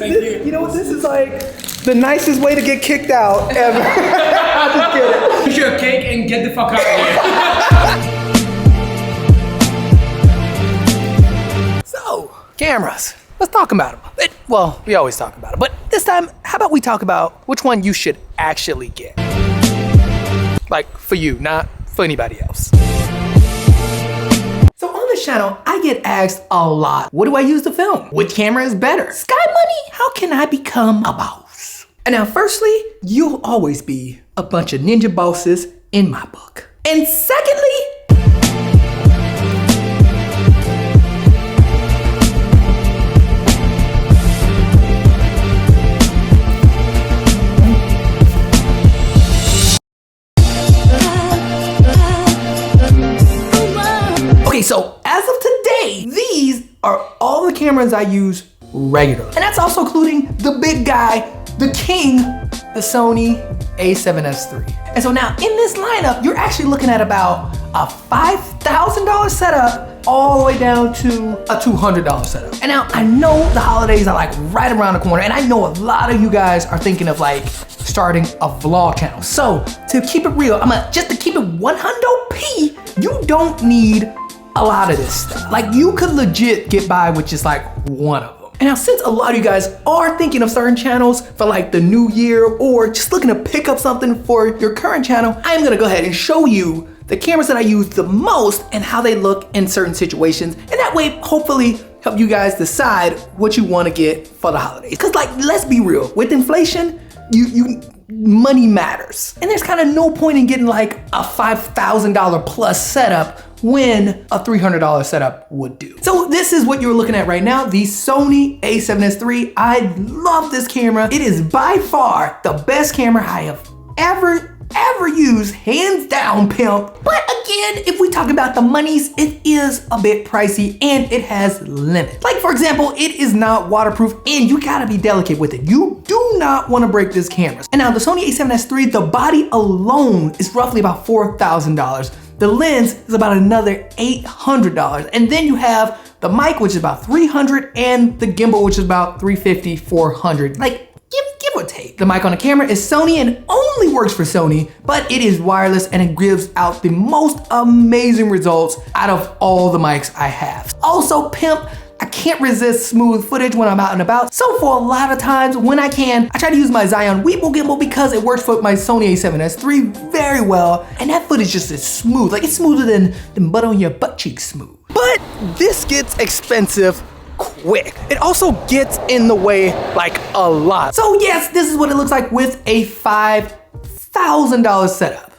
Thank you. You know what? This is like the nicest way to get kicked out ever. I'm just kidding. Eat your cake and get the fuck out of here. So, cameras. Let's talk about them. Well, we always talk about it, but this time, how about we talk about which one you should actually get? Like, for you, not for anybody else. So on this channel, I get asked a lot, what do I use to film? Which camera is better? Sky money? How can I become a boss? And now, firstly, you'll always be a bunch of ninja bosses in my book. And secondly, so as of today, these are all the cameras I use regularly. And that's also including the big guy, the king, the Sony A7s III. And so now in this lineup, you're actually looking at about a $5,000 setup all the way down to a $200 setup. And now I know the holidays are like right around the corner, and I know a lot of you guys are thinking of like starting a vlog channel. So to keep it real, just to keep it 100p, you don't need a lot of this stuff. Like, you could legit get by with just like one of them. And now, since a lot of you guys are thinking of starting channels for like the new year or just looking to pick up something for your current channel, I'm gonna go ahead and show you the cameras that I use the most and how they look in certain situations. And that way, hopefully, help you guys decide what you wanna get for the holidays. Cause like, let's be real, with inflation, money matters. And there's kind of no point in getting like a $5,000 plus setup when a $300 setup would do. So this is what you're looking at right now, the Sony A7s III. I love this camera. It is by far the best camera I have ever used, hands down, pimp. But again, if we talk about the monies, it is a bit pricey and it has limits. Like, for example, it is not waterproof and you gotta be delicate with it. You do not wanna break this camera. And now the Sony A7s III, the body alone is roughly about $4,000. The lens is about another $800. And then you have the mic, which is about $300, and the gimbal, which is about $350, $400. Like, give or take. The mic on the camera is Sony and only works for Sony, but it is wireless and it gives out the most amazing results out of all the mics I have. Also, pimp, I can't resist smooth footage when I'm out and about. So for a lot of times when I can, I try to use my Zion Weeble gimbal because it works for my Sony A7s III very well. And that footage just is smooth. Like, it's smoother than butt on your butt cheek smooth. But this gets expensive quick. It also gets in the way like a lot. So yes, this is what it looks like with a $5,000 setup.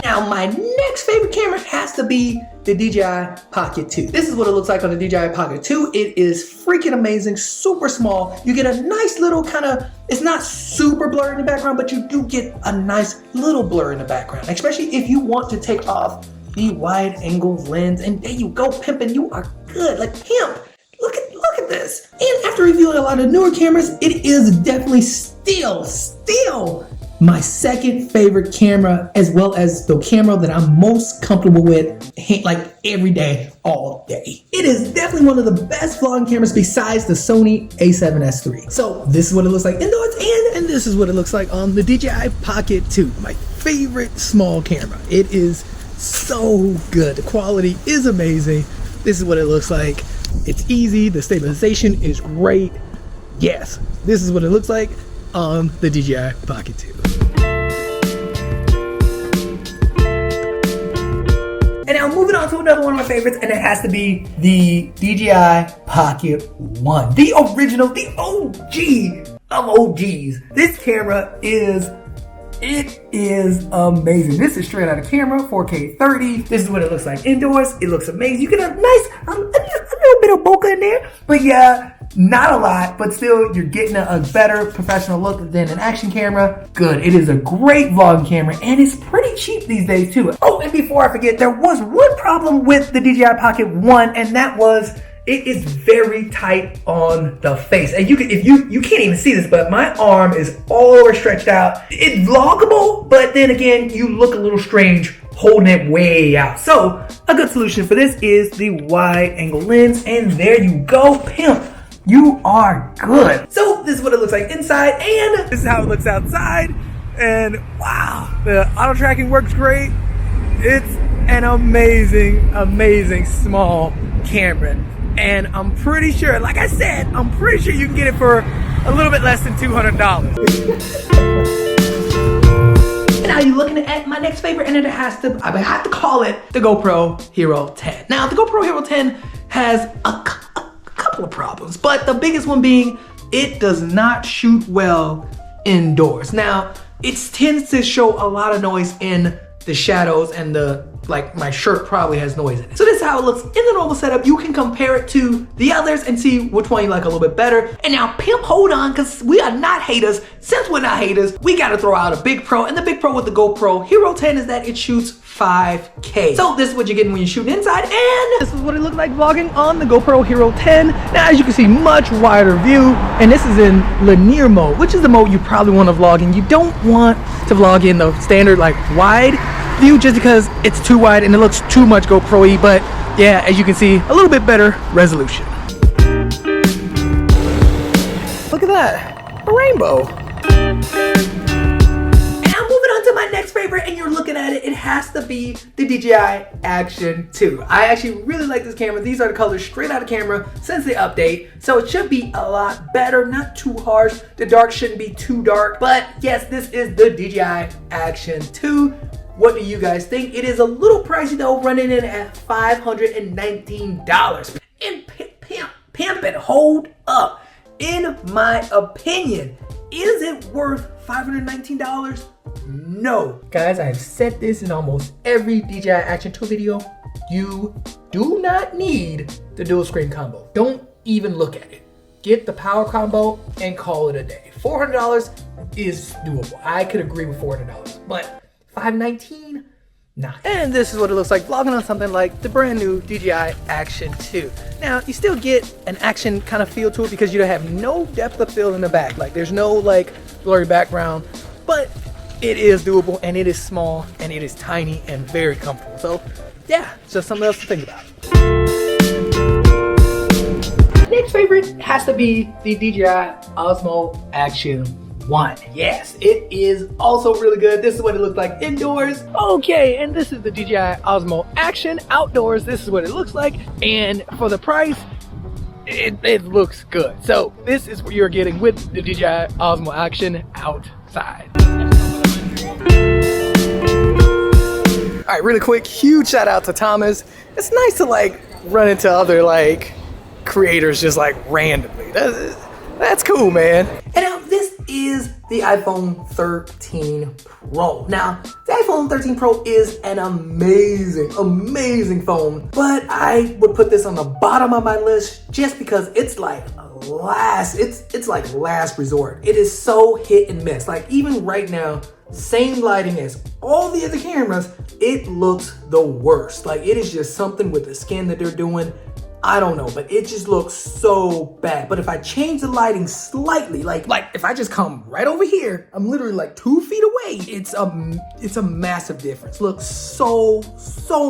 Now my next favorite camera has to be the DJI Pocket 2. This is what it looks like on the DJI Pocket 2. It is freaking amazing, super small. You get a nice little kind of, it's not super blurry in the background, but you do get a nice little blur in the background, especially if you want to take off the wide angle lens, and there you go, pimping, you are good. Like, pimp, look at this. And after reviewing a lot of newer cameras, it is definitely still my second favorite camera, as well as the camera that I'm most comfortable with, like every day, all day. It is definitely one of the best vlogging cameras besides the Sony A7s III. So this is what it looks like indoors, and this is what it looks like on the DJI Pocket 2, my favorite small camera. It is so good. The quality is amazing. This is what it looks like. It's easy. The stabilization is great. Yes, this is what it looks like on the DJI Pocket 2. And now moving on to another one of my favorites, and it has to be the DJI Pocket 1. The original, the OG of OGs. This camera is amazing. This is straight out of camera, 4K 30. This is what it looks like indoors. It looks amazing. You get a nice, a little bit of bokeh in there, but yeah, not a lot, but still you're getting a better professional look than an action camera. Good. It is a great vlog camera and it's pretty cheap these days too. Oh, and before I forget, there was one problem with the DJI Pocket 1, and that was it is very tight on the face. And you can't even see this, but my arm is all over stretched out. It's vloggable, but then again, you look a little strange holding it way out. So a good solution for this is the wide angle lens, and there you go, pimp. You are good. So this is what it looks like inside, and this is how it looks outside. And wow, the auto tracking works great. It's an amazing, amazing small camera. And I'm pretty sure, like I said, I'm pretty sure you can get it for a little bit less than $200. And now you're looking at my next favorite, and I have to call it the GoPro Hero 10. Now, the GoPro Hero 10 has a couple of problems, but the biggest one being it does not shoot well indoors. Now, it tends to show a lot of noise in the shadows, and like my shirt probably has noise in it. So this is how it looks in the normal setup. You can compare it to the others and see which one you like a little bit better. And now pimp, hold on, because we are not haters. Since we're not haters, we gotta throw out a big pro. And the big pro with the GoPro Hero 10 is that it shoots 5K. So this is what you're getting when you're shooting inside, and this is what it looks like vlogging on the GoPro Hero 10. Now, as you can see, much wider view, and this is in linear mode, which is the mode you probably want to vlog in. You don't want to vlog in the standard like wide view just because it's too wide and it looks too much GoPro-y, but yeah, as you can see, a little bit better resolution. Look at that, a rainbow. My next favorite, and you're looking at it, it has to be the DJI Action 2. I actually really like this camera. These are the colors straight out of camera since the update, so it should be a lot better, not too harsh. The dark shouldn't be too dark, but yes, this is the DJI Action 2. What do you guys think? It is a little pricey though, running in at $519. And pimp it, hold up. In my opinion, is it worth $519? No. Guys, I have said this in almost every DJI Action 2 video. You do not need the dual screen combo. Don't even look at it. Get the power combo and call it a day. $400 is doable. I could agree with $400, but $519, nah. And this is what it looks like vlogging on something like the brand new DJI Action 2. Now, you still get an action kind of feel to it because you have no depth of field in the back. Like, there's no like blurry background, but it is doable, and it is small, and it is tiny, and very comfortable. So yeah, it's just something else to think about. Next favorite has to be the DJI Osmo Action 1. Yes, it is also really good. This is what it looks like indoors. Okay, and this is the DJI Osmo Action outdoors. This is what it looks like, and for the price, it looks good. So this is what you're getting with the DJI Osmo Action outside. All right, really quick, huge shout out to Thomas. It's nice to like run into other like creators just like randomly. That's cool, man. And now this is the iPhone 13 Pro. Now, the iPhone 13 Pro is an amazing, amazing phone, but I would put this on the bottom of my list just because it's like it's like last resort. It is so hit and miss. Like even right now, same lighting as all the other cameras, it looks the worst. Like it is just something with the skin that they're doing. I don't know, but it just looks so bad. But if I change the lighting slightly, like if I just come right over here, I'm literally like 2 feet away. It's a massive difference. Looks so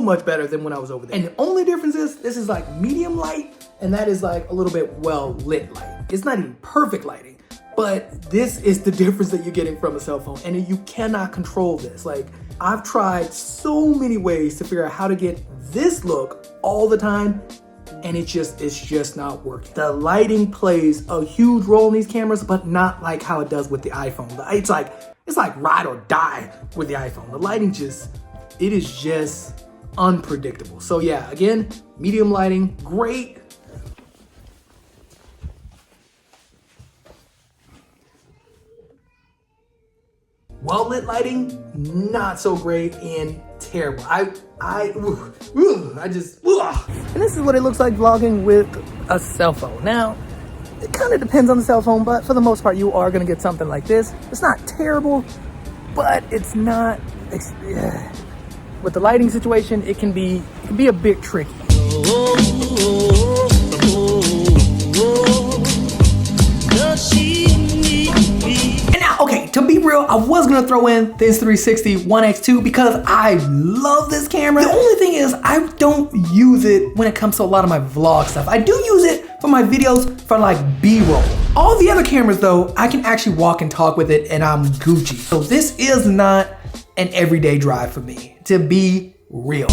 much better than when I was over there. And the only difference is this is like medium light, and that is like a little bit well lit light. It's not even perfect lighting, but this is the difference that you're getting from a cell phone, and you cannot control this. Like I've tried so many ways to figure out how to get this look all the time, and it's just not working. The lighting plays a huge role in these cameras, but not like how it does with the iPhone. It's like ride or die with the iPhone. The lighting it is just unpredictable. So yeah, again, medium lighting, great. Well lit lighting, not so great, and terrible. And this is what it looks like vlogging with a cell phone. Now, it kind of depends on the cell phone, but for the most part, you are gonna get something like this. It's not terrible, but it's not, with the lighting situation, it can be a bit tricky. And now, okay, to be real, I was gonna throw in the Insta360 One X2 because I love this camera. The only thing is I don't use it when it comes to a lot of my vlog stuff. I do use it for my videos for like B-roll. All the other cameras though, I can actually walk and talk with it and I'm Gucci. So this is not an everyday drive for me, to be real.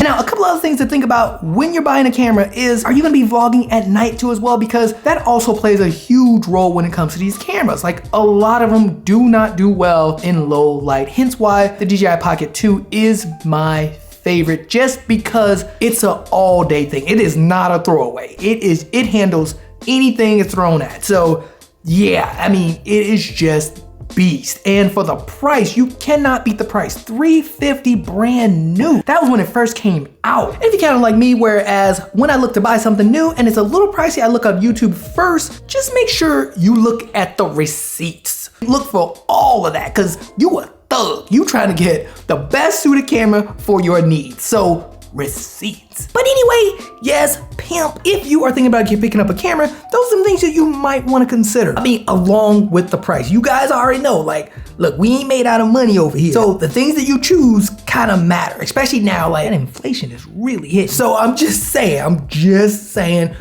Now, a couple other things to think about when you're buying a camera is, are you gonna be vlogging at night too as well? Because that also plays a huge role when it comes to these cameras. Like, a lot of them do not do well in low light, hence why the DJI Pocket 2 is my favorite, just because it's an all day thing. It is not a throwaway. It handles anything it's thrown at. So yeah, I mean, it is just beast. And for the price, you cannot beat the price. $350 brand new. That was when it first came out. And if you kind of like me, whereas when I look to buy something new and it's a little pricey, I look on YouTube first. Just make sure you look at the receipts. Look for all of that, because you a thug. You trying to get the best suited camera for your needs. So receipts. But anyway, yes, pimp, if you are thinking about picking up a camera, those are some things that you might want to consider. I mean, along with the price. You guys already know, like, look, we ain't made out of money over here. So the things that you choose kind of matter, especially now, like, that inflation is really hitting. So I'm just saying,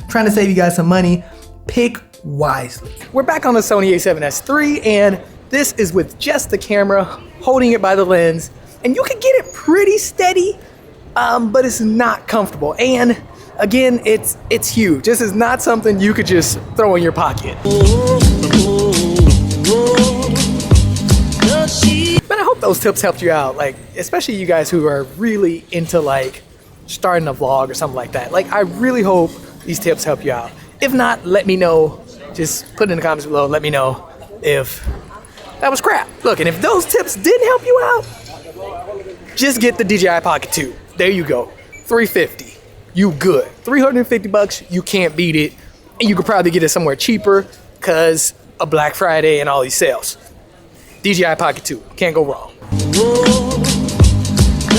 trying to save you guys some money, pick wisely. We're back on the Sony A7s III, and this is with just the camera, holding it by the lens, and you can get it pretty steady, but it's not comfortable. And again, it's huge. This is not something you could just throw in your pocket. But I hope those tips helped you out, like, especially you guys who are really into like starting a vlog or something like that. Like, I really hope these tips help you out. If not, let me know. Just put it in the comments below. Let me know if that was crap. Look, and if those tips didn't help you out, just get the DJI Pocket 2. There you go, $350, you good. $350, you can't beat it. And you could probably get it somewhere cheaper because of Black Friday and all these sales. DJI Pocket 2, can't go wrong.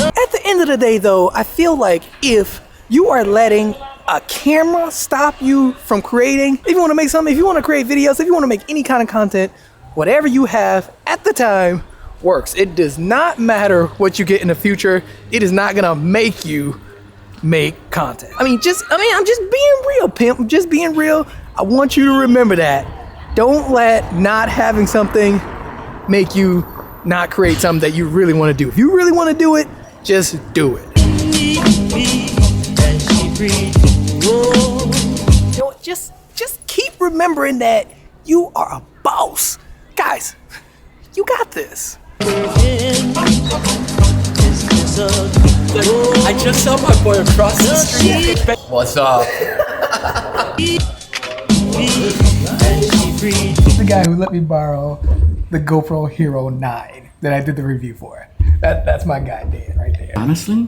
At the end of the day though, I feel like if you are letting a camera stop you from creating, if you wanna make something, if you wanna create videos, if you wanna make any kind of content, whatever you have at the time works. It does not matter what you get in the future. It is not gonna make you make content. I'm just being real, pimp. I'm just being real. I want you to remember that. Don't let not having something make you not create something that you really want to do. If you really want to do it, just do it. You know, just keep remembering that you are a boss. Guys, you got this. I just saw my boy across the street. What's up? The guy who let me borrow the Gopro Hero 9 that I did the review for. That's my guy, Dan, right there. Honestly,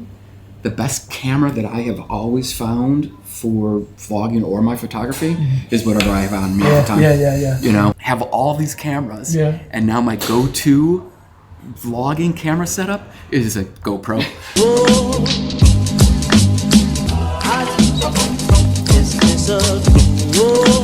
the best camera that I have always found for vlogging or my photography is whatever I have on me at the time. Yeah. You know, have all these cameras, and now my go-to vlogging camera setup is a GoPro. Whoa.